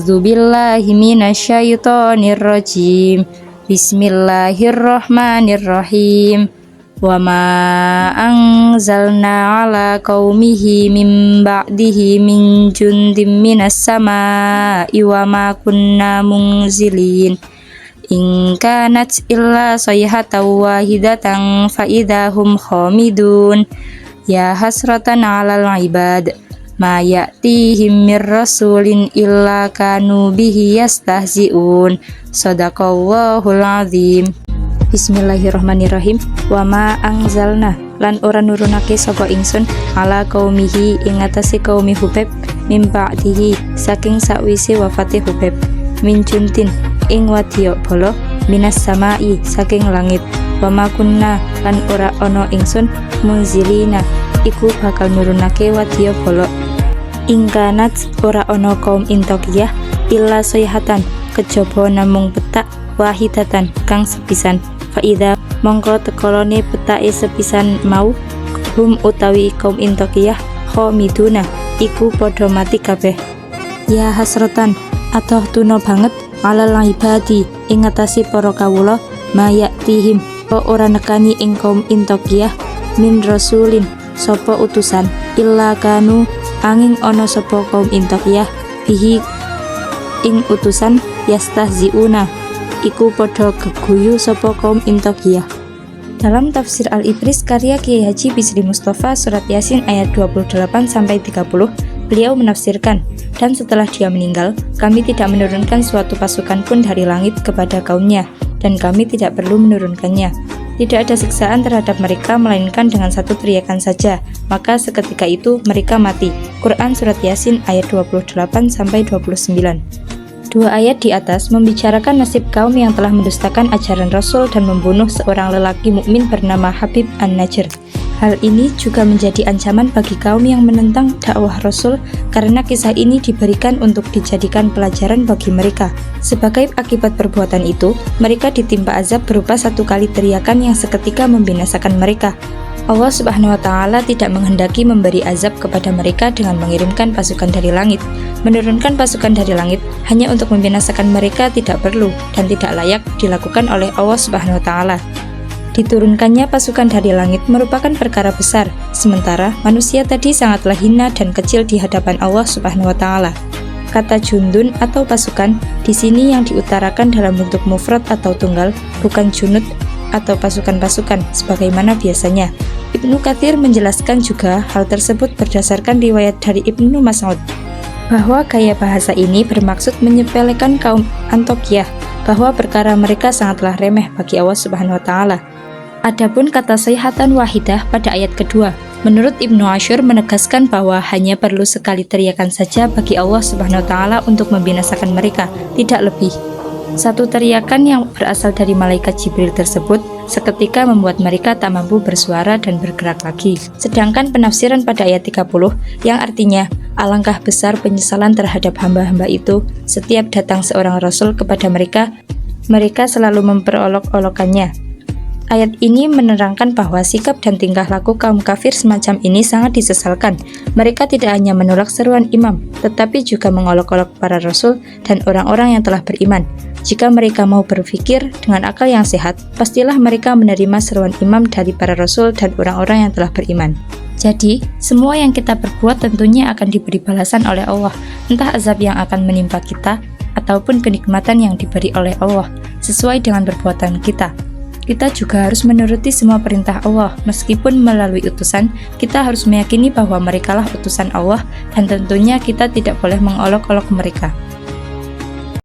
A'udzu billahi minasyaitonir rajim. Bismillahirrahmanirrahim. Wa ma anzalna ala qaumihi min ba'dihi min jundim minas samaa'i wa ma kunna munzilin. In kanat illa sayhatan wahidatan fa idahum khamidun. Ya hasratan 'alal 'ibad ma ya'tihim mir rasulin illa kanu bihi yastahzi'un. Shadaqallahul azim. Bismillahirrahmanirrahim. Wa ma anzalna lan ora nurunake sapa ingsun ala qaumihi ing atase kaum Hubeb min ba'dihi saking sakwise wafate Hubeb min juntin ing wadya bala minas samai saking langit. Wa ma kunna lan ora ana ingsun munzilina iku bakal nurunake wadya bala. Ingkanat ora ana kaum Intokiyah illa sayhatan kejaba namung petak wahidatan kang sepisan. Faida mongko tekolone petake sepisan mau hum utawi kaum Intokiyah khamiduna iku padha mati kabeh. Ya hasratan atoh tuna banget alal ibadi ing ngatasi para kawula mayatihim ora nekani ing kaum Intokiyah min rasulin sapa utusan illa kanu angin ono sapa kaum Intokiyah bihi ing utusan yastahziuna iku padha geguyu sapa kaum Intokiyah. Dalam tafsir Al-Ibris karya Kiai Haji Bisri Mustafa surat Yasin ayat 28-30 beliau menafsirkan, dan setelah dia meninggal kami tidak menurunkan suatu pasukan pun dari langit kepada kaumnya, dan kami tidak perlu menurunkannya. Tidak ada siksaan terhadap mereka melainkan dengan satu teriakan saja, maka seketika itu mereka mati. Quran Surat Yasin ayat 28-29. Dua ayat di atas membicarakan nasib kaum yang telah mendustakan ajaran Rasul dan membunuh seorang lelaki mukmin bernama Habib An-Najr. Hal ini juga menjadi ancaman bagi kaum yang menentang dakwah Rasul karena kisah ini diberikan untuk dijadikan pelajaran bagi mereka. Sebagai akibat perbuatan itu, mereka ditimpa azab berupa satu kali teriakan yang seketika membinasakan mereka. Allah Subhanahu wa Ta'ala tidak menghendaki memberi azab kepada mereka dengan mengirimkan pasukan dari langit. Menurunkan pasukan dari langit hanya untuk membinasakan mereka tidak perlu dan tidak layak dilakukan oleh Allah Subhanahu wa Ta'ala. Diturunkannya pasukan dari langit merupakan perkara besar, sementara manusia tadi sangatlah hina dan kecil di hadapan Allah Subhanahu wa Ta'ala. Kata jundun atau pasukan di sini yang diutarakan dalam bentuk mufrad atau tunggal, bukan junud atau pasukan-pasukan sebagaimana biasanya. Ibnu Katsir menjelaskan juga hal tersebut berdasarkan riwayat dari Ibnu Mas'ud bahwa gaya bahasa ini bermaksud menyepelekan kaum Antokiyah, bahwa perkara mereka sangatlah remeh bagi Allah Subhanahu wa Ta'ala. Adapun kata sayhatan wahidah pada ayat kedua, menurut Ibnu Ashur menegaskan bahwa hanya perlu sekali teriakan saja bagi Allah Subhanahu wa Ta'ala untuk membinasakan mereka, tidak lebih. Satu teriakan yang berasal dari malaikat Jibril tersebut seketika membuat mereka tak mampu bersuara dan bergerak lagi. Sedangkan penafsiran pada ayat 30 yang artinya alangkah besar penyesalan terhadap hamba-hamba itu setiap datang seorang rasul kepada mereka, mereka selalu memperolok-olokannya. Ayat ini menerangkan bahwa sikap dan tingkah laku kaum kafir semacam ini sangat disesalkan. Mereka tidak hanya menolak seruan imam, tetapi juga mengolok-olok para rasul dan orang-orang yang telah beriman. Jika mereka mau berpikir dengan akal yang sehat, pastilah mereka menerima seruan imam dari para rasul dan orang-orang yang telah beriman. Jadi, semua yang kita perbuat tentunya akan diberi balasan oleh Allah, entah azab yang akan menimpa kita, ataupun kenikmatan yang diberi oleh Allah, sesuai dengan perbuatan kita. Kita juga harus menuruti semua perintah Allah, meskipun melalui utusan, kita harus meyakini bahwa merekalah utusan Allah, dan tentunya kita tidak boleh mengolok-olok mereka.